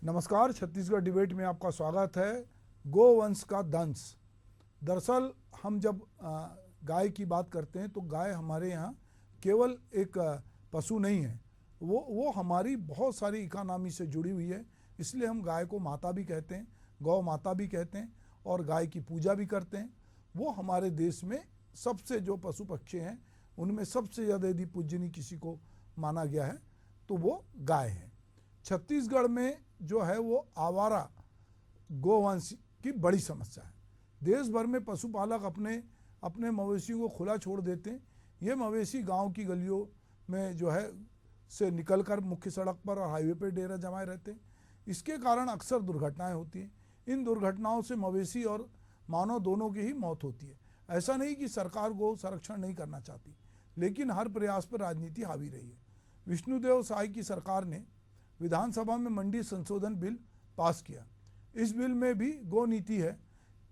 नमस्कार, छत्तीसगढ़ डिबेट में आपका स्वागत है। गोवंश का दंश। दरअसल हम जब गाय की बात करते हैं तो गाय हमारे यहाँ केवल एक पशु नहीं है, वो हमारी बहुत सारी इकोनॉमी से जुड़ी हुई है। इसलिए हम गाय को माता भी कहते हैं, गौ माता भी कहते हैं और गाय की पूजा भी करते हैं। वो हमारे देश में सबसे जो पशु पक्षी हैं उनमें सबसे ज़्यादा यदि पूजनीय किसी को माना गया है तो वो गाय है। छत्तीसगढ़ में जो है वो आवारा गोवंश की बड़ी समस्या है। देश भर में पशुपालक अपने मवेशियों को खुला छोड़ देते हैं। ये मवेशी गांव की गलियों में जो है से निकलकर मुख्य सड़क पर और हाईवे पर डेरा जमाए रहते हैं। इसके कारण अक्सर दुर्घटनाएं होती हैं। इन दुर्घटनाओं से मवेशी और मानव दोनों की ही मौत होती है। ऐसा नहीं कि सरकार गौ संरक्षण नहीं करना चाहती, लेकिन हर प्रयास पर राजनीति हावी रही है। विष्णुदेव साय की सरकार ने विधानसभा में मंडी संशोधन बिल पास किया। इस बिल में भी गो नीति है।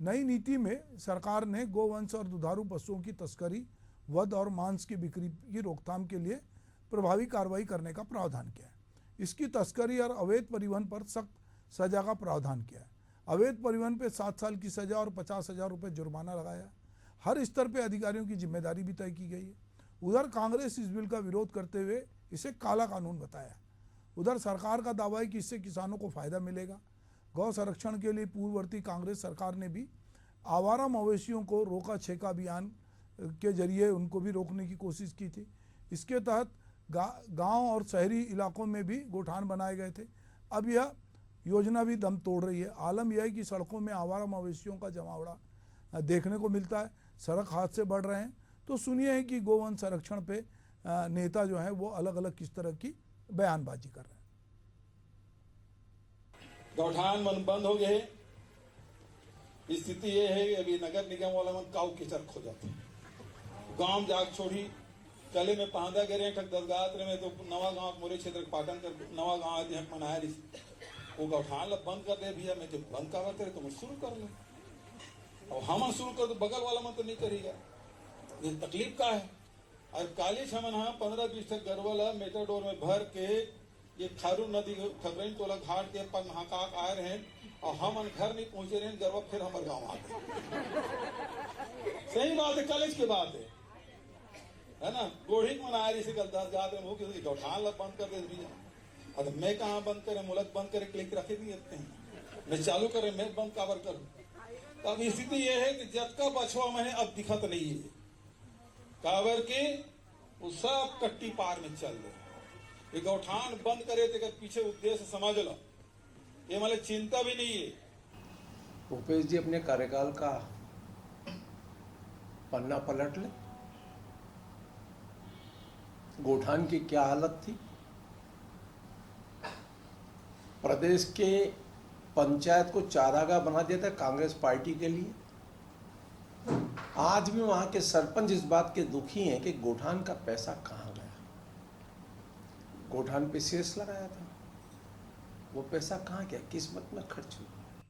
नई नीति में सरकार ने गोवंश और दुधारू पशुओं की तस्करी, वध और मांस की बिक्री की रोकथाम के लिए प्रभावी कार्रवाई करने का प्रावधान किया है। इसकी तस्करी और अवैध परिवहन पर सख्त सजा का प्रावधान किया है। अवैध परिवहन पर 7 साल की सजा और 50,000 रुपये जुर्माना लगाया। हर स्तर पर अधिकारियों की जिम्मेदारी भी तय की गई है। उधर कांग्रेस इस बिल का विरोध करते हुए इसे काला कानून बताया। उधर सरकार का दावा है कि इससे किसानों को फायदा मिलेगा। गौ संरक्षण के लिए पूर्ववर्ती कांग्रेस सरकार ने भी आवारा मवेशियों को रोका छेका अभियान के जरिए उनको भी रोकने की कोशिश की थी। इसके तहत गांव और शहरी इलाकों में भी गोठान बनाए गए थे। अब यह योजना भी दम तोड़ रही है। आलम यह है कि सड़कों में आवारा मवेशियों का जमावड़ा देखने को मिलता है। सड़क हादसे बढ़ रहे हैं। तो सुनिए है कि गोवंश संरक्षण पे नेता जो है वो अलग अलग किस तरह की बयानबाजी कर रहे हैं। गौठान मन बंद हो गए। स्थिति ये है कि अभी नगर निगम वाला मन काऊ कीचड़ खो जाते गांव जाग छोड़ी कले में पांदा गिरे ठक दसगात में तो नवा गांव मोरे क्षेत्र पाटन कर नवा गांव आदि हम मनाया रही वो गौठान ला बंद कर दे भैया। मैं जब बंद का करे तो मैं शुरू कर ले और हम शुरू कर तो बगल वाला मन तो नहीं करेगा। ये तकलीफ का है। और काली छमन 15-20 तक गरवला मेटाडोर में भर के ये खारू नदी ठगरई टोला घाट के पर नहाका आए रहे और हम घर नहीं पहुंचे रहे। गरवा फिर हमारे गांव आ गए। सही बात है, कॉलेज की बात है ना। गोढ़ी मन आ रही से गलदार जाते हैं गौठान ला बंद कर दे भैया। अब मैं कहाँ बंद करे, मुलक बंद करे क्लिक रखे नहीं देते हैं। मैं चालू करे मैं बंद काबर करूं। तो अब स्थिति ये है कि जतका बछवा में अब दिखत नहीं है काबर के वो सब कट्टी पार में चल रहे। गौठान बंद करे तो पीछे उद्देश्य समझ लो। ये मतलब चिंता भी नहीं है। भूपेश जी अपने कार्यकाल का पन्ना पलट ले। गोठान की क्या हालत थी। प्रदेश के पंचायत को चारागाह बना दिया था कांग्रेस पार्टी के लिए। आज भी वहां के सरपंच इस बात के दुखी हैं कि गोठान का पैसा कहां गया। गोठान पे सेस लगाया था, वो पैसा कहां गया, किस मत में खर्च हुआ।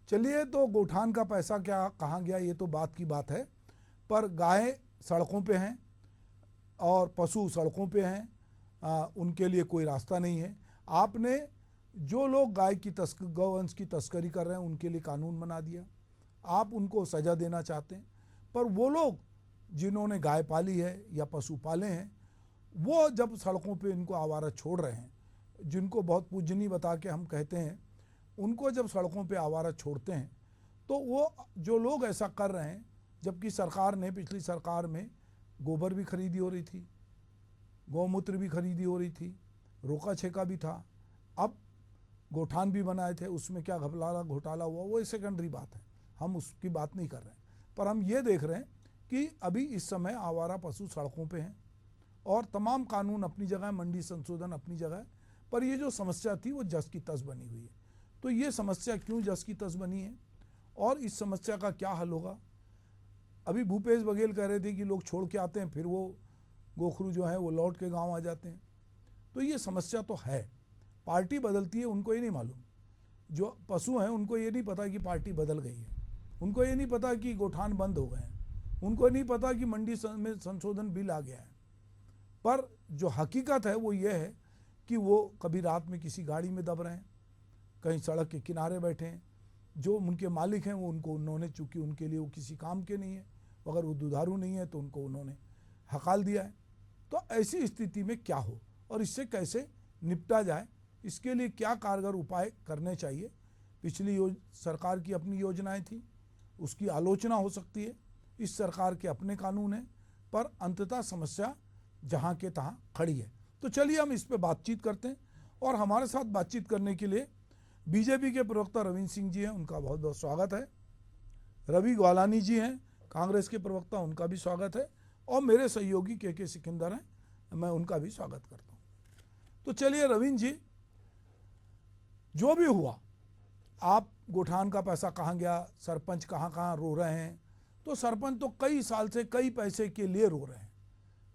चलिए, तो गोठान का पैसा क्या कहां गया ये तो बात की बात है, पर गाय सड़कों पे हैं और पशु सड़कों पे हैं। उनके लिए कोई रास्ता नहीं है। आपने जो लोग गाय की गौवंश की तस्करी कर रहे हैं उनके लिए कानून बना दिया। आप उनको सज़ा देना चाहते हैं, पर वो लोग जिन्होंने गाय पाली है या पशु पाले हैं वो जब सड़कों पे इनको आवारा छोड़ रहे हैं, जिनको बहुत पूजनीय बता के हम कहते हैं, उनको जब सड़कों पे आवारा छोड़ते हैं तो वो जो लोग ऐसा कर रहे हैं, जबकि सरकार ने पिछली सरकार में गोबर भी खरीदी हो रही थी, गौमूत्र भी खरीदी हो रही थी, रोका छेका भी था, अब गोठान भी बनाए थे। उसमें क्या घोटाला हुआ वो सेकेंडरी बात है, हम उसकी बात नहीं कर रहे हैं। पर हम ये देख रहे हैं कि अभी इस समय आवारा पशु सड़कों पे हैं और तमाम कानून अपनी जगह, मंडी संशोधन अपनी जगह, पर ये जो समस्या थी वो जस की तस बनी हुई है। तो ये समस्या क्यों जस की तस बनी है और इस समस्या का क्या हल होगा। अभी भूपेश बघेल कह रहे थे कि लोग छोड़ के आते हैं फिर वो गोखरू जो है वो लौट के गाँव आ जाते हैं। तो ये समस्या तो है। पार्टी बदलती है, उनको ये नहीं मालूम। जो पशु हैं उनको ये नहीं पता कि पार्टी बदल गई है, उनको ये नहीं पता कि गोठान बंद हो गए हैं, उनको नहीं पता कि मंडी में संशोधन बिल आ गया है। पर जो हकीकत है वो ये है कि वो कभी रात में किसी गाड़ी में दब रहे हैं, कहीं सड़क के किनारे बैठे हैं। जो उनके मालिक हैं वो उन्होंने, चूंकि उनके लिए वो किसी काम के नहीं है, अगर वो दुधारू नहीं है तो उनको उन्होंने हकाल दिया है। तो ऐसी स्थिति में क्या हो और इससे कैसे निपटा जाए, इसके लिए क्या कारगर उपाय करने चाहिए। पिछली सरकार की अपनी योजनाएं थी, उसकी आलोचना हो सकती है, इस सरकार के अपने कानून हैं, पर अंततः समस्या जहाँ के तहाँ खड़ी है। तो चलिए हम इस पे बातचीत करते हैं और हमारे साथ बातचीत करने के लिए बीजेपी के प्रवक्ता रविंद्र सिंह जी हैं, उनका बहुत बहुत स्वागत है। रवि ग्वालानी जी हैं, कांग्रेस के प्रवक्ता, उनका भी स्वागत है। और मेरे सहयोगी के सिकंदर हैं, मैं उनका भी स्वागत करता हूँ। तो चलिए रविंद्र जी, जो भी हुआ, आप गोठान का पैसा कहाँ गया, सरपंच कहाँ कहाँ रो रहे हैं। तो सरपंच तो कई साल से कई पैसे के लिए रो रहे हैं।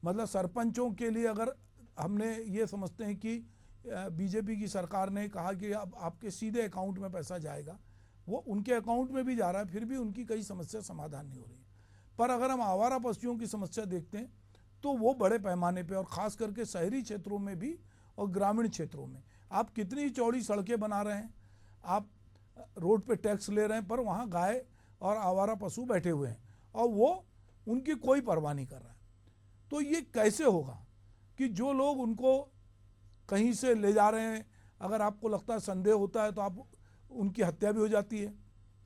मतलब सरपंचों के लिए अगर हमने ये समझते हैं कि बीजेपी की सरकार ने कहा कि अब आपके सीधे अकाउंट में पैसा जाएगा, वो उनके अकाउंट में भी जा रहा है, फिर भी उनकी कई समस्या समाधान नहीं हो रही है। पर अगर हम आवारा पशुओं की समस्या देखते हैं तो वो बड़े पैमाने पे, और ख़ास करके शहरी क्षेत्रों में भी और ग्रामीण क्षेत्रों में, आप कितनी चौड़ी सड़कें बना रहे हैं, आप रोड पे टैक्स ले रहे हैं, पर वहाँ गाय और आवारा पशु बैठे हुए हैं और वो उनकी कोई परवाह नहीं कर रहा है। तो ये कैसे होगा कि जो लोग उनको कहीं से ले जा रहे हैं, अगर आपको लगता है, संदेह होता है, तो आप उनकी हत्या भी हो जाती है।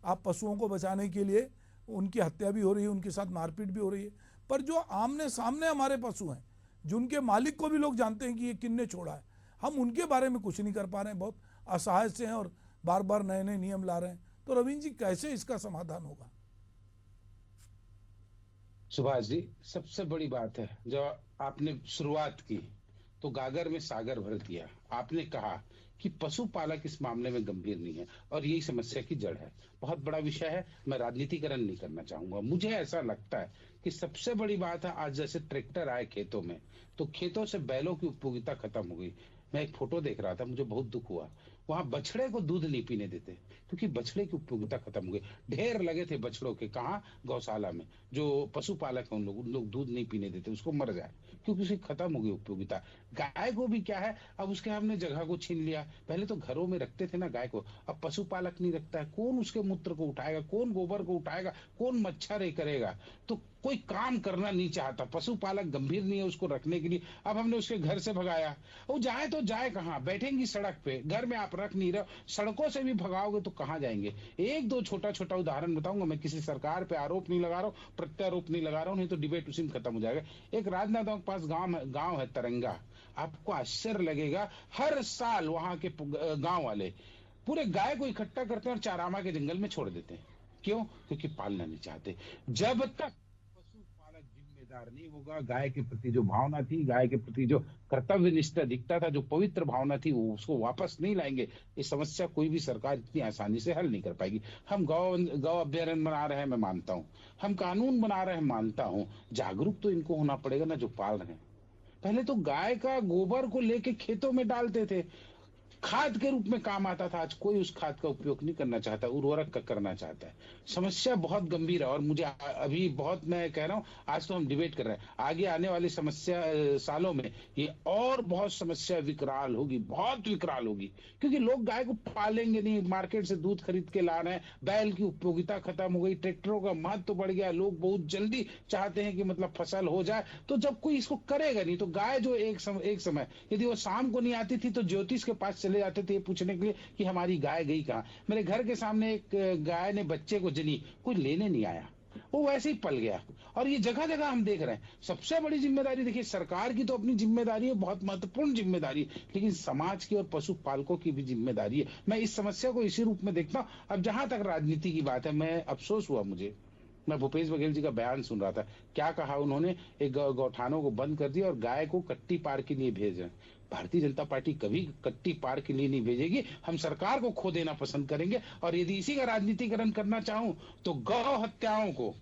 आप पशुओं को बचाने के लिए उनकी हत्या भी हो रही है, उनके साथ मारपीट भी हो रही है। पर जो आमने सामने हमारे पशु हैं, जिनके मालिक को भी लोग जानते हैं कि ये किन्ने छोड़ा है, हम उनके बारे में कुछ नहीं कर पा रहे हैं, बहुत असहाय से हैं और बार बार नए नए नियम ला रहे हैं। तो रविंद्र जी, कैसे इसका समाधान होगा? सुभाष जी, सबसे बड़ी बात है, जब आपने शुरुआत की तो गागर में सागर भर दिया। आपने कहा कि पशुपालक इस मामले में गंभीर नहीं है और यही समस्या की जड़ है। बहुत बड़ा विषय है, मैं राजनीतिकरण नहीं करना चाहूंगा। मुझे ऐसा लगता है कि सबसे बड़ी बात है, आज जैसे ट्रैक्टर आए खेतों में, तो खेतों से बैलों की उपयोगिता खत्म हो गई। मैं एक फोटो देख रहा था, मुझे बहुत दुख हुआ। वहां बछड़े को दूध नहीं पीने देते क्योंकि बछड़े की उपयोगिता खत्म हो गई। ढेर लगे थे बछड़ों के, कहा, गौशाला में। जो पशुपालक हैं उन लोग दूध नहीं पीने देते, उसको मर जाए, क्योंकि उसकी खत्म हो गई उपयोगिता। गाय को भी क्या है, अब उसके हमने जगह को छीन लिया। पहले तो घरों में रखते थे ना गाय को, अब पशुपालक नहीं रखता है। कौन उसके मूत्र को उठाएगा, कौन गोबर को उठाएगा, कौन मच्छर ये करेगा। तो कोई काम करना नहीं चाहता, पशुपालक गंभीर नहीं है उसको रखने के लिए। अब हमने उसके घर से भगाया, वो जाए तो जाए कहाँ, बैठेंगी सड़क पे, घर में आप रख नहीं रहे, सड़कों से भी भगाओगे तो कहाँ जाएंगे। एक दो छोटा छोटा उदाहरण बताऊंगा, मैं किसी सरकार पे आरोप नहीं लगा रहा हूँ, प्रत्यारोप नहीं लगा रहा हूँ, नहीं तो डिबेट उसी में खत्म हो जाएगा। एक राजनांदगांव के पास गांव है तरंगा, आपको आश्चर्य लगेगा, हर साल वहां के गांव वाले पूरे गाय को इकट्ठा करते हैं और चारामा के जंगल में छोड़ देते हैं। क्यों? क्योंकि पालना नहीं चाहते। जब तक पशुपालक जिम्मेदार नहीं होगा, गाय के प्रति जो भावना थी, गाय के प्रति जो कर्तव्य निष्ठा दिखता था, जो पवित्र भावना थी, वो उसको वापस नहीं लाएंगे, इस समस्या कोई भी सरकार इतनी आसानी से हल नहीं कर पाएगी। हम गौ अभ्यारण्य बना रहे हैं, मैं मानता हूँ, हम कानून बना रहे हैं, मानता हूँ, जागरूक तो इनको होना पड़ेगा ना, जो पाल रहे हैं। पहले तो गाय का गोबर को लेके खेतों में डालते थे, खाद के रूप में काम आता था। आज कोई उस खाद का उपयोग नहीं करना चाहता, उर्वरक का करना चाहता है। समस्या बहुत गंभीर है और मुझे अभी बहुत, मैं कह रहा हूं, आज तो हम डिबेट कर रहे हैं, आगे आने वाली समस्या सालों में ये और बहुत समस्या विकराल होगी, बहुत विकराल होगी, क्योंकि लोग गाय को पालेंगे नहीं, मार्केट से दूध खरीद के ला रहे हैं, बैल की उपयोगिता खत्म हो गई, ट्रैक्टरों का महत्व बढ़ गया, लोग बहुत जल्दी चाहते हैं कि मतलब फसल हो जाए। तो जब कोई इसको करेगा नहीं, तो गाय जो एक समय यदि वो शाम को नहीं आती थी तो ज्योतिष के पास चले जाते थे पूछने के लिए कि हमारी गाय गई कहाँ। मेरे घर के सामने एक गाय ने बच्चे को जनी, कोई लेने नहीं आया, वो वैसे ही पल गया। और ये जगह जगह हम देख रहे हैं। सबसे बड़ी जिम्मेदारी देखिए, सरकार की तो अपनी जिम्मेदारी है, बहुत महत्वपूर्ण जिम्मेदारी, लेकिन समाज की और पशुपालकों की भी जिम्मेदारी है। मैं इस समस्या को इसी रूप में देखता हूँ। अब जहां तक राजनीति की बात है, मैं अफसोस हुआ मुझे, मैं भूपेश बघेल जी का बयान सुन रहा था, क्या कहा उन्होंने, एक गौठानों को बंद कर दिया और गाय को कट्टी पार के लिए भेज रहे हैं। भारतीय जनता पार्टी कभी कट्टी पार के लिए नहीं भेजेगी, हम सरकार को खो देना पसंद करेंगे। और यदि इसी का राजनीतिकरण करना चाहूं तो गौ हत्याओं को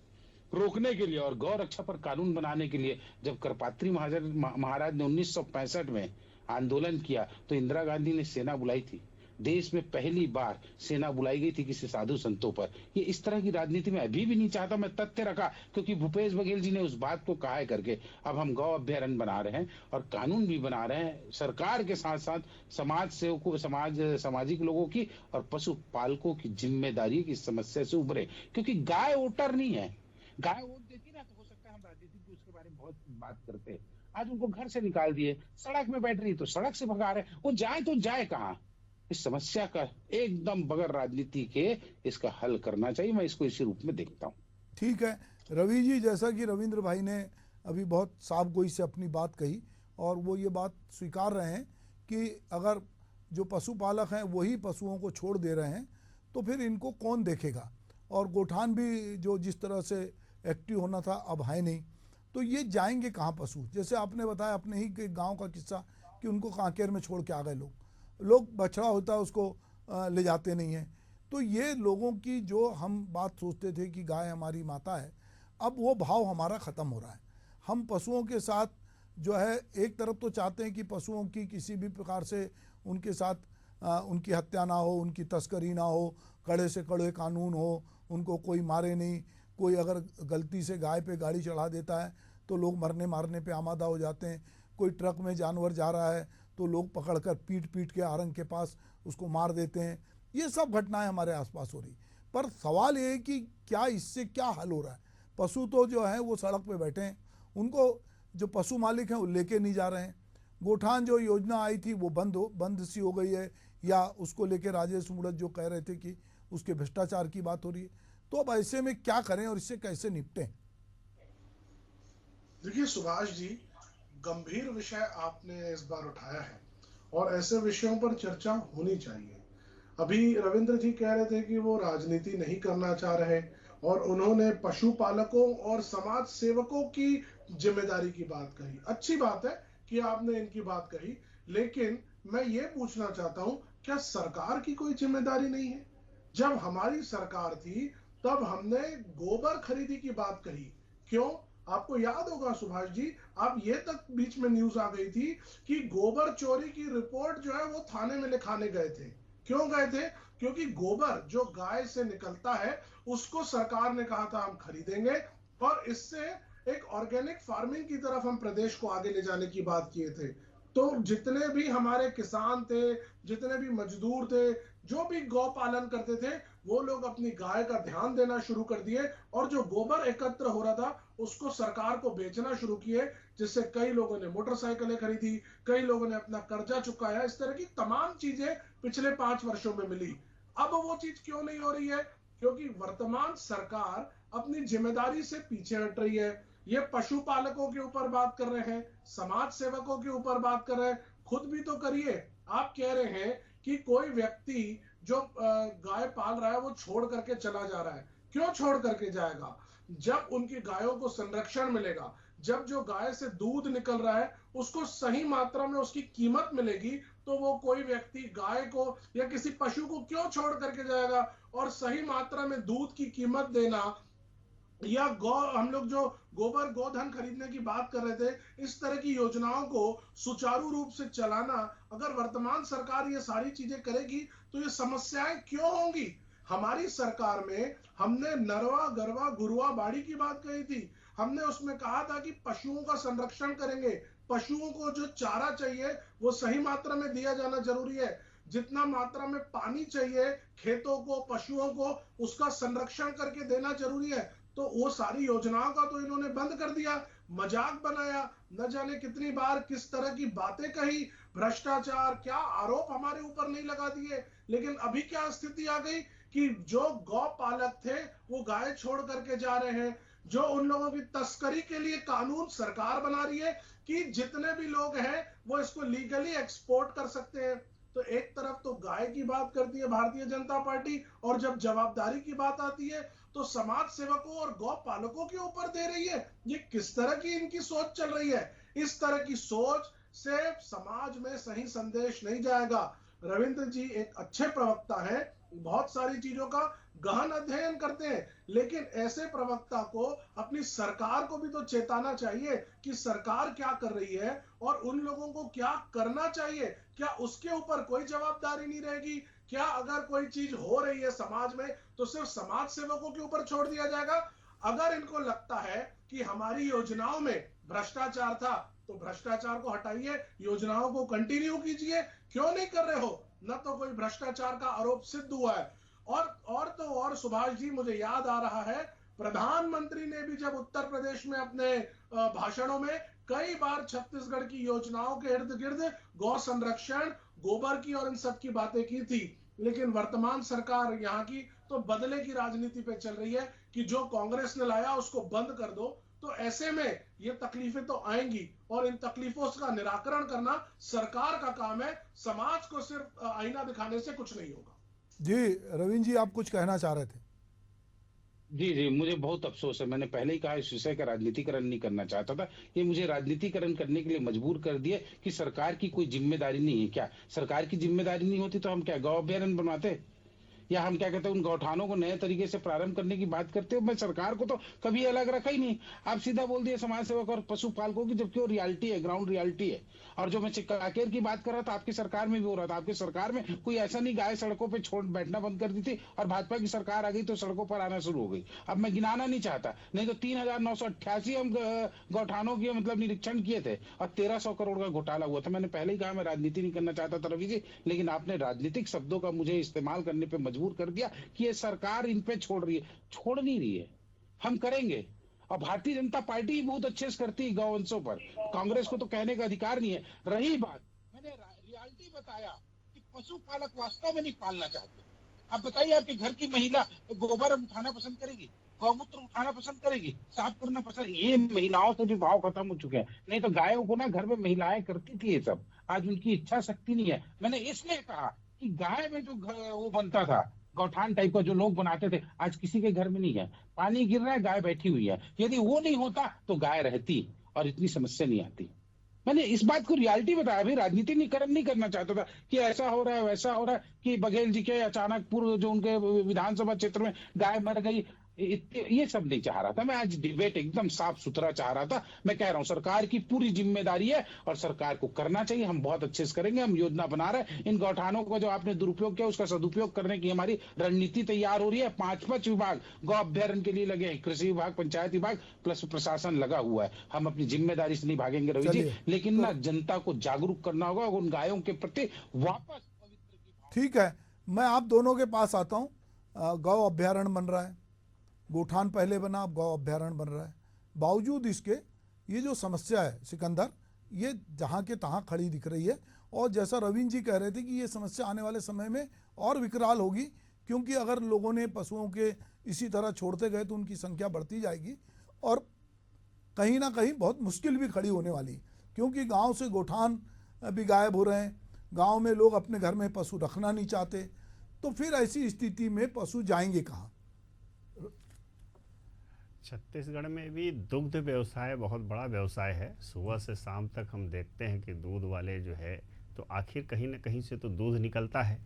रोकने के लिए और गौ रक्षा पर कानून बनाने के लिए, जब करपात्री महाराज ने 1965 में आंदोलन किया तो इंदिरा गांधी ने सेना बुलाई थी। देश में पहली बार सेना बुलाई गई थी किसी साधु संतों पर। ये इस तरह की राजनीति में अभी भी नहीं चाहता। मैं तथ्य रखा क्योंकि भूपेश बघेल जी ने उस बात को कहा है करके अब हम गौ अभ्यारण्य बना रहे हैं और कानून भी बना रहे हैं सरकार के साथ साथ समाज सेवकों सामाजिक लोगों की और पशुपालकों की जिम्मेदारी की समस्या से उभरे, क्योंकि गाय वोटर नहीं है। गाय वोट देती ना तो हो सकता है हम राजनीति की उसके बारे में बहुत बात करते हैं। आज उनको घर से निकाल दिए, सड़क में बैठ रही तो सड़क से भगा रहे, वो जाए तो जाए कहाँ। इस समस्या का एकदम बगैर राजनीति के इसका हल करना चाहिए। मैं इसको इसी रूप में देखता हूँ। ठीक है रवि जी, जैसा कि रविंद्र भाई ने अभी बहुत साफ गोई से अपनी बात कही और वो ये बात स्वीकार रहे हैं कि अगर जो पशुपालक हैं वही पशुओं को छोड़ दे रहे हैं तो फिर इनको कौन देखेगा। और गोठान भी जो जिस तरह से एक्टिव होना था अब है नहीं, तो ये जाएंगे कहाँ पशु। जैसे आपने बताया अपने ही के गांव का किस्सा कि उनको कांकेर में छोड़ के आ गए लोग बछड़ा होता है उसको ले जाते नहीं हैं। तो ये लोगों की जो हम बात सोचते थे कि गाय हमारी माता है, अब वो भाव हमारा ख़त्म हो रहा है। हम पशुओं के साथ जो है एक तरफ तो चाहते हैं कि पशुओं की किसी भी प्रकार से उनके साथ उनकी हत्या ना हो, उनकी तस्करी ना हो, कड़े से कड़े कानून हो, उनको कोई मारे नहीं। कोई अगर गलती से गाय पे गाड़ी चढ़ा देता है तो लोग मरने मारने पे आमादा हो जाते हैं। कोई ट्रक में जानवर जा रहा है तो लोग पकड़कर पीट के आरंग के पास उसको मार देते हैं। ये सब घटनाएं हमारे आसपास हो रही। पर सवाल ये है कि क्या इससे क्या हल हो रहा है। पशु तो जो है वो सड़क पे बैठे हैं, उनको जो पशु मालिक हैं वो लेके नहीं जा रहे हैं। गोठान जो योजना आई थी वो बंद सी हो गई है, या उसको लेके राजेश मूणत जो कह रहे थे कि उसके भ्रष्टाचार की बात हो रही है। तो अब ऐसे में क्या करें और इससे कैसे निपटें। देखिए सुभाष जी, गंभीर विषय आपने इस बार उठाया है और ऐसे विषयों पर चर्चा होनी चाहिए। अभी रविंद्र जी कह रहे थे कि वो राजनीति नहीं करना चाह रहे और उन्होंने पशुपालकों और समाज सेवकों की जिम्मेदारी की बात कही। अच्छी बात है कि आपने इनकी बात कही, लेकिन मैं ये पूछना चाहता हूं, क्या सरकार की कोई जिम्मेदारी नहीं है? जब हमारी सरकार थी तब हमने गोबर खरीदी की बात कही। क्यों? आपको याद होगा सुभाष जी, आप ये तक बीच में न्यूज आ गई थी कि गोबर चोरी की रिपोर्ट जो है वो थाने में लिखाने गए थे। क्यों गए थे? क्योंकि गोबर जो गाय से निकलता है उसको सरकार ने कहा था हम खरीदेंगे और इससे एक ऑर्गेनिक फार्मिंग की तरफ हम प्रदेश को आगे ले जाने की बात किए थे। तो जितने भी हमारे किसान थे, जितने भी मजदूर थे, जो भी गौ पालन करते थे, वो लोग अपनी गाय का ध्यान देना शुरू कर दिए और जो गोबर एकत्र हो रहा था उसको सरकार को बेचना शुरू किए, जिससे कई लोगों ने मोटरसाइकिलें खरीदी, कई लोगों ने अपना कर्जा चुकाया। इस तरह की तमाम चीजें पिछले 5 वर्षों में मिली। अब वो चीज क्यों नहीं हो रही है? क्योंकि वर्तमान सरकार अपनी जिम्मेदारी से पीछे हट रही है। ये पशुपालकों के ऊपर बात कर रहे हैं, समाज सेवकों के ऊपर बात कर रहे हैं, खुद भी तो करिए। आप कह रहे हैं कि कोई व्यक्ति जो गाय पाल रहा है वो छोड़ करके चला जा रहा है। क्यों छोड़ करके जाएगा? जब उनकी गायों को संरक्षण मिलेगा, जब जो गाय से दूध निकल रहा है उसको सही मात्रा में उसकी कीमत मिलेगी, तो वो कोई व्यक्ति गाय को या किसी पशु को क्यों छोड़ करके जाएगा? और सही मात्रा में दूध की कीमत देना या हम लोग जो गोबर गोधन खरीदने की बात कर रहे थे, इस तरह की योजनाओं को सुचारू रूप से चलाना, अगर वर्तमान सरकार ये सारी चीजें करेगी तो ये समस्याएं क्यों होंगी? हमारी सरकार में हमने नरवा गरवा गुरुआ बाड़ी की बात कही थी। हमने उसमें कहा था कि पशुओं का संरक्षण करेंगे, पशुओं को जो चारा चाहिए वो सही मात्रा में दिया जाना जरूरी है, जितना मात्रा में पानी चाहिए खेतों को, पशुओं को, उसका संरक्षण करके देना जरूरी है। तो वो सारी योजनाओं का तो इन्होंने बंद कर दिया, मजाक बनाया, न जाने कितनी बार किस तरह की बातें कही, भ्रष्टाचार, क्या आरोप हमारे ऊपर नहीं लगा दिए। लेकिन अभी क्या स्थिति आ गई कि जो गौ पालक थे वो गाय छोड़ करके जा रहे हैं। जो उन लोगों की तस्करी के लिए कानून सरकार बना रही है कि जितने भी लोग हैं वो इसको लीगली एक्सपोर्ट कर सकते हैं। तो एक तरफ तो गाय की बात करती है भारतीय जनता पार्टी, और जब जवाबदारी की बात आती है तो समाज सेवकों और गौ पालकों के ऊपर दे रही है। ये किस तरह की इनकी सोच चल रही है? इस तरह की सोच से समाज में सही संदेश नहीं जाएगा। रविंद्र जी एक अच्छे प्रवक्ता हैं, बहुत सारी चीजों का गहन अध्ययन करते हैं, लेकिन ऐसे प्रवक्ता को अपनी सरकार को भी तो चेताना चाहिए कि सरकार क्या कर रही है और उन लोगों को क्या करना चाहिए। क्या उसके ऊपर कोई जवाबदारी नहीं रहेगी? क्या अगर कोई चीज हो रही है समाज में तो सिर्फ समाज सेवकों के ऊपर छोड़ दिया जाएगा? अगर इनको लगता है कि हमारी योजनाओं में भ्रष्टाचार था तो भ्रष्टाचार को हटाइए, योजनाओं को कंटिन्यू कीजिए। क्यों नहीं कर रहे हो? न तो कोई भ्रष्टाचार का आरोप सिद्ध हुआ है। और सुभाष जी, मुझे याद आ रहा है प्रधानमंत्री ने भी जब उत्तर प्रदेश में अपने भाषणों में कई बार छत्तीसगढ़ की योजनाओं के इर्द गिर्द गौ संरक्षण, गोबर की और इन सब की बातें की थी। लेकिन वर्तमान सरकार यहाँ की तो बदले की राजनीति पे चल रही है कि जो कांग्रेस ने लाया उसको बंद कर दो। तो ऐसे में ये तकलीफें तो आएंगी और इन तकलीफों का निराकरण करना सरकार का काम है। समाज को सिर्फ आईना दिखाने से कुछ नहीं होगा। जी रविंद्र जी, आप कुछ कहना चाह रहे थे? जी जी, मुझे बहुत अफसोस है। मैंने पहले ही कहा इस विषय का राजनीतिकरण नहीं करना चाहता था। ये मुझे राजनीतिकरण करने के लिए मजबूर कर दिया कि सरकार की कोई जिम्मेदारी नहीं है। क्या सरकार की जिम्मेदारी नहीं होती तो हम क्या गौ अभ्यारण्य बनवाते, या हम क्या कहते हैं उन गौठानों को नए तरीके से प्रारंभ करने की बात करते हो? मैं सरकार को तो कभी अलग रखा ही नहीं। आप सीधा बोल दिए समाज सेवक और पशुपालकों की, जबकि वो रियलिटी है, ग्राउंड रियलिटी है। और जो मैं काकेर की बात कर रहा था, आपकी सरकार में भी हो रहा था। आपकी सरकार में कोई ऐसा नहीं गाय सड़कों पे छोड़ बैठना बंद कर दी थी, और भाजपा की सरकार आ गई तो सड़कों पर आना शुरू हो गई। अब मैं गिनाना नहीं चाहता, नहीं तो 3,988 हम गौठानों के मतलब निरीक्षण किए थे और 1,300 करोड़ का घोटाला हुआ था। मैंने पहले ही कहा मैं राजनीति नहीं करना चाहता था रवि जी, लेकिन आपने राजनीतिक शब्दों का मुझे इस्तेमाल करने पर मजबूर कर दिया कि ये सरकार इन पे छोड़ रही है। छोड़ नहीं रही है, हम करेंगे। और भारतीय जनता पार्टी ही बहुत अच्छे से करती है गौवंशों पर, कांग्रेस को तो कहने का अधिकार नहीं है। रही बात, मैंने रियलिटी बताया कि पशुपालक वास्तव में नहीं पालना चाहते। आप बताइए, आपके घर की महिला गोबर उठाना पसंद करेगी, गौमूत्र उठाना पसंद करेगी, साफ करना पसंद? ये महिलाओं से भी भाव खत्म हो चुके हैं। नहीं तो गायों को ना घर में महिलाएं करती थी ये सब, आज उनकी इच्छा शक्ति नहीं है। मैंने इसलिए कहा कि गाय में जो वो बनता था गौठान टाइप का जो लोग बनाते थे, आज किसी के घर में नहीं है। पानी गिर रहा है, गाय बैठी हुई है। यदि वो नहीं होता तो गाय रहती और इतनी समस्या नहीं आती। मैंने इस बात को रियलिटी बताया, भाई राजनीतिकरण नहीं करना चाहता था कि ऐसा हो रहा है वैसा हो रहा है, कि बघेल जी के अचानक पूर्व जो उनके विधानसभा क्षेत्र में गाय मर गई, ये सब नहीं चाह रहा था मैं। आज डिबेट एकदम साफ सुथरा चाह रहा था। मैं कह रहा हूं सरकार की पूरी जिम्मेदारी है और सरकार को करना चाहिए। हम बहुत अच्छे से करेंगे, हम योजना बना रहे हैं। इन गौठानों का जो आपने दुरुपयोग किया उसका सदुपयोग करने की हमारी रणनीति तैयार हो रही है। 5 विभाग गौ अभ्यारण्य के लिए लगे हैं, कृषि विभाग, पंचायत विभाग प्लस प्रशासन लगा हुआ है। हम अपनी जिम्मेदारी से नहीं भागेंगे रवि जी, लेकिन ना जनता को जागरूक करना होगा उन गायों के प्रति वापस। ठीक है, मैं आप दोनों के पास आता हूँ। गौ अभ्यारण्य बन रहा है, गोठान पहले बना, अब गौ अभ्यारण्य बन रहा है। बावजूद इसके ये जो समस्या है सिकंदर, ये जहाँ के तहाँ खड़ी दिख रही है। और जैसा रविंद्र जी कह रहे थे कि ये समस्या आने वाले समय में और विकराल होगी, क्योंकि अगर लोगों ने पशुओं के इसी तरह छोड़ते गए तो उनकी संख्या बढ़ती जाएगी और कहीं ना कहीं बहुत मुश्किल भी खड़ी होने वाली, क्योंकि गांव से गोठान भी गायब हो रहे हैं। गांव में लोग अपने घर में पशु रखना नहीं चाहते, तो फिर ऐसी स्थिति में पशु जाएंगे कहाँ? छत्तीसगढ़ में भी दुग्ध व्यवसाय बहुत बड़ा व्यवसाय है। सुबह से शाम तक हम देखते हैं कि दूध वाले जो है, तो आखिर कहीं ना कहीं से तो दूध निकलता है,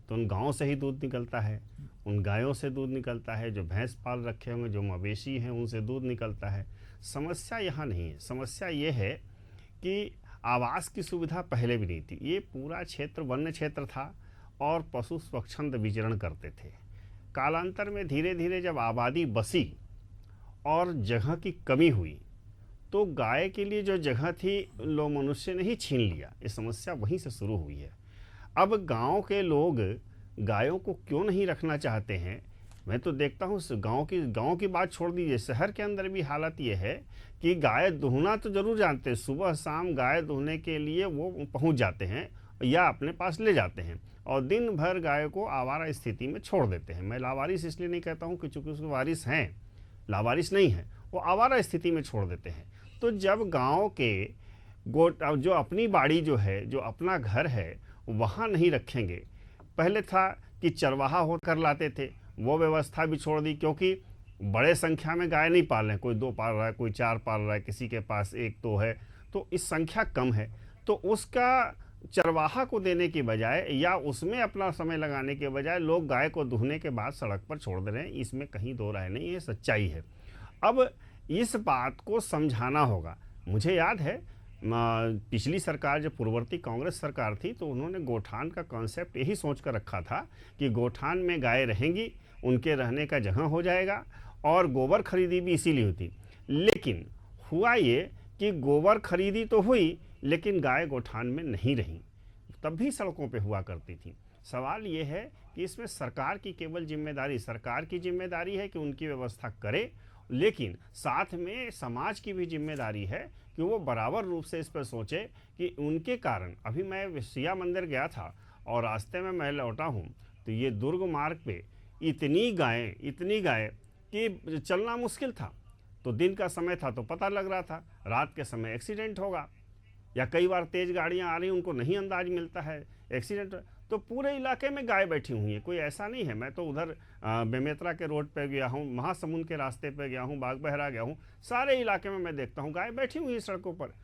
तो उन गाँव से ही दूध निकलता है, उन गायों से दूध निकलता है, जो भैंस पाल रखे होंगे, जो मवेशी हैं, उनसे दूध निकलता है। समस्या यहाँ नहीं है। समस्या ये है कि आवास की सुविधा पहले भी नहीं थी। ये पूरा क्षेत्र वन्य क्षेत्र था और पशु स्वच्छंद विचरण करते थे। कालांतर में धीरे धीरे जब आबादी बसी और जगह की कमी हुई, तो गाय के लिए जो जगह थी लो मनुष्य ने ही छीन लिया। ये समस्या वहीं से शुरू हुई है। अब गांव के लोग गायों को क्यों नहीं रखना चाहते हैं? मैं तो देखता हूँ गांव की बात छोड़ दीजिए, शहर के अंदर भी हालत ये है कि गाय दूहना तो जरूर जानते हैं, सुबह शाम गाय दूहने के लिए वो पहुँच जाते हैं या अपने पास ले जाते हैं और दिन भर गाय को आवारा स्थिति में छोड़ देते हैं। मैं लावारिस इसलिए नहीं कहता हूँ कि चूँकि उसके वारिस हैं, लावारिस नहीं है, वो आवारा स्थिति में छोड़ देते हैं। तो जब गांव के जो अपनी बाड़ी जो है, जो अपना घर है, वहाँ नहीं रखेंगे। पहले था कि चरवाहा हो कर लाते थे, वो व्यवस्था भी छोड़ दी, क्योंकि बड़े संख्या में गाय नहीं पाल रहे हैं। कोई 2 पाल रहा है, कोई 4 पाल रहा है, किसी के पास 1 तो है, तो इस संख्या कम है। तो उसका चरवाहा को देने की बजाय या उसमें अपना समय लगाने के बजाय लोग गाय को दुहने के बाद सड़क पर छोड़ दे रहे हैं। इसमें कहीं दो राय नहीं, ये सच्चाई है। अब इस बात को समझाना होगा। मुझे याद है पिछली सरकार, जब पूर्ववर्ती कांग्रेस सरकार थी, तो उन्होंने गोठान का कॉन्सेप्ट यही सोच कर रखा था कि गोठान में गाय रहेंगी, उनके रहने का जगह हो जाएगा, और गोबर खरीदी भी इसीलिए होती। लेकिन हुआ ये कि गोबर खरीदी तो हुई, लेकिन गाय गोठान में नहीं रही, तब भी सड़कों पे हुआ करती थी। सवाल ये है कि इसमें सरकार की केवल जिम्मेदारी, सरकार की जिम्मेदारी है कि उनकी व्यवस्था करे, लेकिन साथ में समाज की भी जिम्मेदारी है कि वो बराबर रूप से इस पर सोचे कि उनके कारण, अभी मैं सिया मंदिर गया था और रास्ते में मैं लौटा हूँ तो ये दुर्ग मार्ग पे इतनी गाय कि चलना मुश्किल था। तो दिन का समय था तो पता लग रहा था, रात के समय एक्सीडेंट होगा, या कई बार तेज़ गाड़ियाँ आ रही, उनको नहीं अंदाज मिलता है, एक्सीडेंट। तो पूरे इलाके में गाय बैठी हुई है, कोई ऐसा नहीं है। मैं तो उधर बेमेतरा के रोड पे गया हूँ, महासमुंद के रास्ते पे गया हूँ, बाग बहरा गया हूँ, सारे इलाके में मैं देखता हूँ गाय बैठी हुई है सड़कों पर।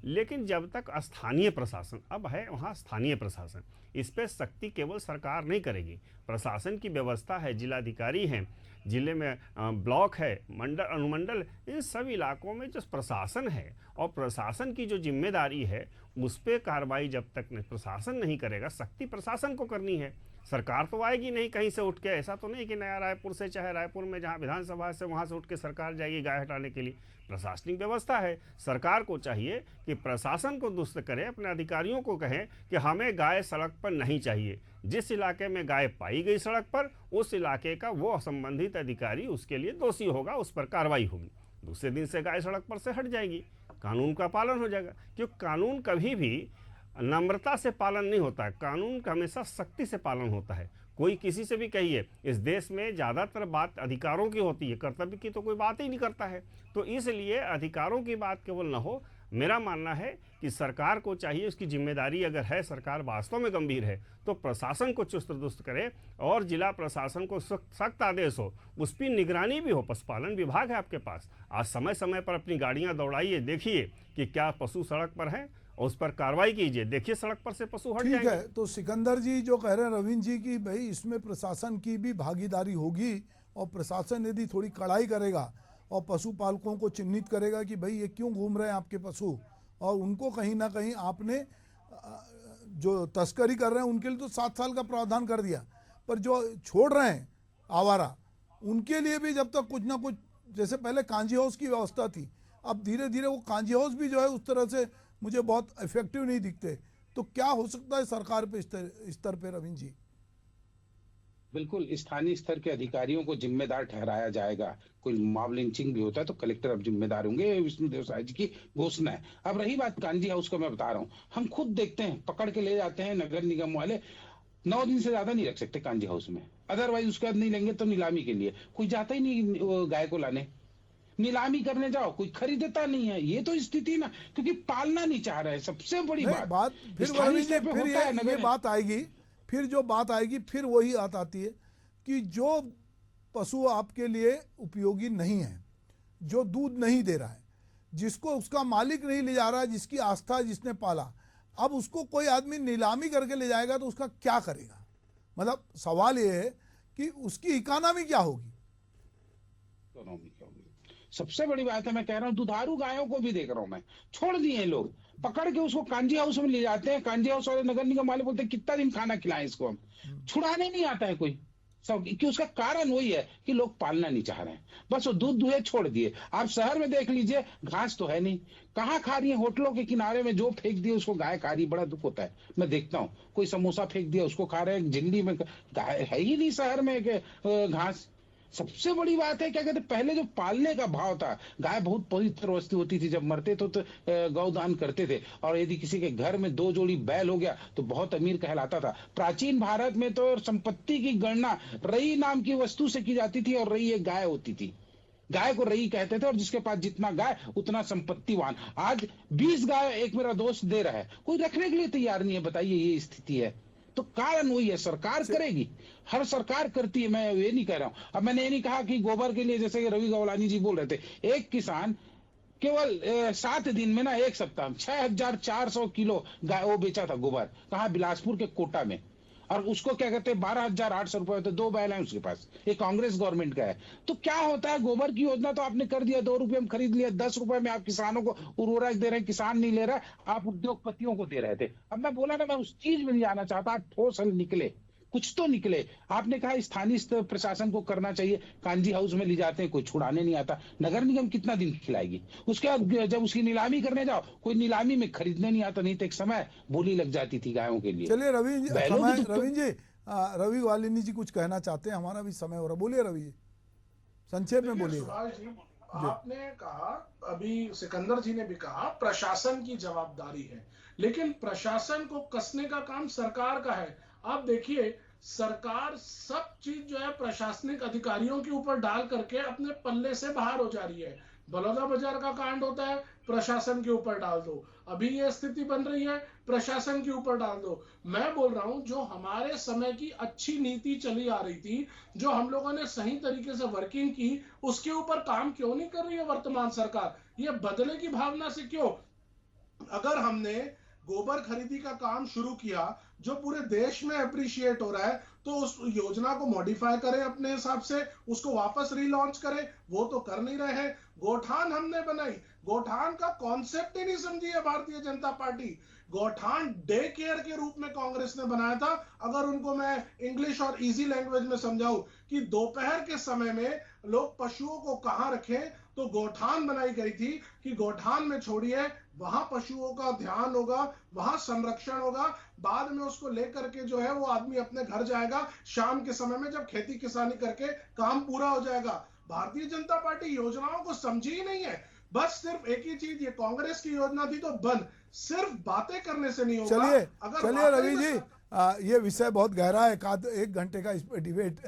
लेकिन जब तक स्थानीय प्रशासन, अब है वहाँ स्थानीय प्रशासन, इस पर सख्ती केवल सरकार नहीं करेगी, प्रशासन की व्यवस्था है, जिलाधिकारी हैं, जिले में ब्लॉक है, मंडल, अनुमंडल, इन सब इलाकों में जो प्रशासन है और प्रशासन की जो जिम्मेदारी है उस पर कार्रवाई जब तक प्रशासन नहीं करेगा, सख्ती प्रशासन को करनी है। सरकार तो आएगी नहीं कहीं से उठ के, ऐसा तो नहीं कि नया रायपुर से, चाहे रायपुर में जहाँ विधानसभा से, वहाँ से उठ के सरकार जाएगी गाय हटाने के लिए। प्रशासनिक व्यवस्था है, सरकार को चाहिए कि प्रशासन को दुरुस्त करे, अपने अधिकारियों को कहें कि हमें गाय सड़क पर नहीं चाहिए। जिस इलाके में गाय पाई गई सड़क पर, उस इलाके का वो संबंधित अधिकारी उसके लिए दोषी होगा, उस पर कार्रवाई होगी। दूसरे दिन से गाय सड़क पर से हट जाएगी, कानून का पालन हो जाएगा। क्योंकि कानून कभी भी नम्रता से पालन नहीं होता है, कानून का हमेशा सख्ती से पालन होता है। कोई किसी से भी कहिए, इस देश में ज़्यादातर बात अधिकारों की होती है, कर्तव्य की तो कोई बात ही नहीं करता है। तो इसलिए अधिकारों की बात केवल न हो, मेरा मानना है कि सरकार को चाहिए, उसकी जिम्मेदारी अगर है, सरकार वास्तव में गंभीर है, तो प्रशासन को चुस्त दुरुस्त करे और जिला प्रशासन को सख्त आदेश हो, उस पर निगरानी भी हो। पशुपालन विभाग है आपके पास, आज समय समय पर अपनी गाड़ियां दौड़ाइए, देखिए कि क्या पशु सड़क पर हैं और उस पर कार्रवाई कीजिए, देखिए सड़क पर से पशु हट जाएंगे। ठीक है, तो सिकंदर जी जो कह रहे हैं रविंद्र जी की भाई इसमें प्रशासन की भी भागीदारी होगी, और प्रशासन यदि थोड़ी कड़ाई करेगा और पशुपालकों को चिन्हित करेगा कि भाई ये क्यों घूम रहे हैं आपके पशु, और उनको कहीं ना कहीं आपने जो तस्करी कर रहे हैं उनके लिए तो 7 साल का प्रावधान कर दिया, पर जो छोड़ रहे हैं आवारा, उनके लिए भी जब तक कुछ ना कुछ, जैसे पहले कांजी हाउस की व्यवस्था थी, अब धीरे धीरे वो कांजी हाउस भी जो है उस तरह से मुझे बहुत इफेक्टिव नहीं दिखते। तो क्या हो सकता है सरकार पे इस स्तर पे रविंद्र जी? बिल्कुल, स्थानीय स्तर के अधिकारियों को जिम्मेदार ठहराया जाएगा। कोई मॉब लिंचिंग भी होता है तो कलेक्टर अब जिम्मेदार होंगे, विष्णुदेव साय जी की घोषणा है। अब रही बात कांजी हाउस का, मैं बता रहा हूँ, हम खुद देखते हैं, पकड़ के ले जाते हैं नगर निगम वाले, 9 दिन से ज्यादा नहीं रख सकते कांजी हाउस में, अदरवाइज उसके बाद नहीं लेंगे तो नीलामी के लिए कोई जाता ही नहीं गाय को लाने। नीलामी करने जाओ, कोई खरीदता नहीं है। ये तो स्थिति ना, क्योंकि पालना नहीं चाह रहे हैं, सबसे बड़ी बात। फिर ये बात आएगी, फिर जो बात आएगी फिर वही आती है कि जो पशु आपके लिए उपयोगी नहीं है, जो दूध नहीं दे रहा है, जिसको उसका मालिक नहीं ले जा रहा है, जिसकी आस्था जिसने पाला, अब उसको कोई आदमी नीलामी करके ले जाएगा तो उसका क्या करेगा? मतलब सवाल ये है कि उसकी इकोनॉमी क्या होगी? सबसे बड़ी बात है, मैं कह रहा हूँ दुधारू गायों को भी देख रहा हूँ मैं, छोड़ दिए लोग, पकड़ के उसको कांजी हाउस में ले जाते हैं। कांजी हाउस वाले नगर निगम वाले बोलते हैं कितना दिन खाना खिलाएं इसको, हम छुड़ाने नहीं आता है कोई सब, कि उसका कारण वही है कि लोग पालना नहीं चाह रहे हैं, बस वो दूध दुहे छोड़ दिए। आप शहर में देख लीजिए, घास तो है नहीं, कहाँ खा रही है? होटलों के किनारे में जो फेंक दिए उसको गाय खा रही, बड़ा दुख होता है। मैं देखता हूँ कोई समोसा फेंक दिया उसको खा रहे हैं, झिल्ली में गाय है ही नहीं शहर में घास। सबसे बड़ी बात है, क्या कहते, पहले जो पालने का भाव था, गाय बहुत पवित्र वस्तु होती थी, जब मरते तो गौदान करते थे, और यदि किसी के घर में 2 जोड़ी बैल हो गया तो बहुत अमीर कहलाता था। प्राचीन भारत में तो संपत्ति की गणना रई नाम की वस्तु से की जाती थी, और रई एक गाय होती थी, गाय को रई कहते थे, और जिसके पास जितना गाय उतना संपत्तिवान। आज 20 गाय एक मेरा दोस्त दे रहा है, कोई रखने के लिए तैयार नहीं है। बताइए, ये स्थिति है तो कारण वही है, सरकार करेगी, हर सरकार करती है, मैं ये नहीं कह रहा हूं। अब मैंने ये नहीं कहा कि गोबर के लिए, जैसे कि रवि गौलानी जी बोल रहे थे, एक किसान केवल 7 दिन में ना, एक सप्ताह में 6,400 किलो वो बेचा था गोबर। कहाँ? बिलासपुर के कोटा में। और उसको क्या कहते हैं, 12,800 रुपए होते, 2 बैल हैं उसके पास। ये कांग्रेस गवर्नमेंट का है। तो क्या होता है, गोबर की योजना तो आपने कर दिया, 2 रुपए में खरीद लिया, 10 रुपए में आप किसानों को उर्वरक दे रहे हैं, किसान नहीं ले रहा, आप उद्योगपतियों को दे रहे थे। अब मैं बोला ना, मैं उस चीज में नहीं जाना चाहता, आप ठोस हल निकले, कुछ तो निकले। आपने कहा स्थानीय स्तर प्रशासन को करना चाहिए, कांजी हाउस में ले जाते हैं, कोई छुड़ाने नहीं आता। नगर निगम कितना दिन खिलाएगी? उसके बाद जब उसकी नीलामी करने जाओ, कोई नीलामी में खरीदने नहीं आता। नहीं तो एक समय बोली लग जाती थी गायों के लिए। चलिए बैलों की तो- रविंद्र जी, रवि वालिनी जी कुछ कहना चाहते हैं, हमारा भी समय हो रहा है। बोलिए रवि जी, संक्षेप में देखिए बोलिए। सुभाष जी, आपने कहा, अभी सिकंदर जी ने भी कहा, प्रशासन की जवाबदारी है, लेकिन प्रशासन को कसने का काम सरकार का है। आप देखिए, सरकार सब चीज जो है प्रशासनिक अधिकारियों के ऊपर डाल करके अपने पल्ले से बाहर हो जा रही है। बलौदा बाजार का कांड होता है, प्रशासन के ऊपर डाल दो। अभी ये स्थिति बन रही है, प्रशासन के ऊपर डाल दो। मैं बोल रहा हूं, जो हमारे समय की अच्छी नीति चली आ रही थी, जो हम लोगों ने सही तरीके से वर्किंग की, उसके ऊपर काम क्यों नहीं कर रही है वर्तमान सरकार? ये बदले की भावना से क्यों? अगर हमने गोबर खरीदी का काम शुरू किया, जो पूरे देश में अप्रिशिएट हो रहा है, तो उस योजना को मॉडिफाई करें अपने हिसाब से, उसको वापस रीलॉन्च करें। वो तो कर नहीं रहे हैं। गोठान हमने बनाई, गोठान का कॉन्सेप्ट ही नहीं समझी है भारतीय जनता पार्टी। गोठान डे केयर के रूप में कांग्रेस ने बनाया था। अगर उनको मैं इंग्लिश और इजी लैंग्वेज में समझाऊं कि दोपहर के समय में लोग पशुओं को कहां रखें, तो गोठान बनाई गई थी कि गोठान में छोड़िए, वहां पशुओं का ध्यान होगा, वहां संरक्षण होगा। बाद में उसको लेकर के जो है वो आदमी अपने घर जाएगा, शाम के समय में जब खेती किसानी करके काम पूरा हो जाएगा। भारतीय जनता पार्टी योजनाओं को समझी ही नहीं है। बस सिर्फ एक ही चीज, ये कांग्रेस की योजना थी तो बंद, सिर्फ बातें करने से नहीं होगा। चलिए रवि जी, ये विषय बहुत गहरा है, 1 घंटे का इस पर डिबेट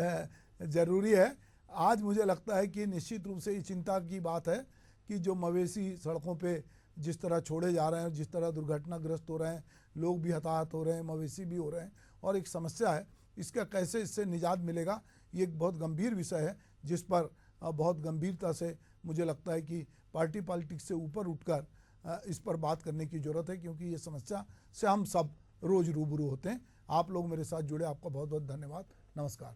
जरूरी है। आज मुझे लगता है कि निश्चित रूप से ये चिंता की बात है कि जो मवेशी सड़कों पे जिस तरह छोड़े जा रहे हैं, जिस तरह दुर्घटनाग्रस्त हो रहे हैं, लोग भी हताहत हो रहे हैं, मवेशी भी हो रहे हैं, और एक समस्या है, इसका कैसे इससे निजात मिलेगा, ये एक बहुत गंभीर विषय है, जिस पर बहुत गंभीरता से मुझे लगता है कि पार्टी पॉलिटिक्स से ऊपर उठकर इस पर बात करने की ज़रूरत है, क्योंकि ये समस्या से हम सब रोज़ रूबरू होते हैं। आप लोग मेरे साथ जुड़े, आपका बहुत बहुत धन्यवाद। नमस्कार।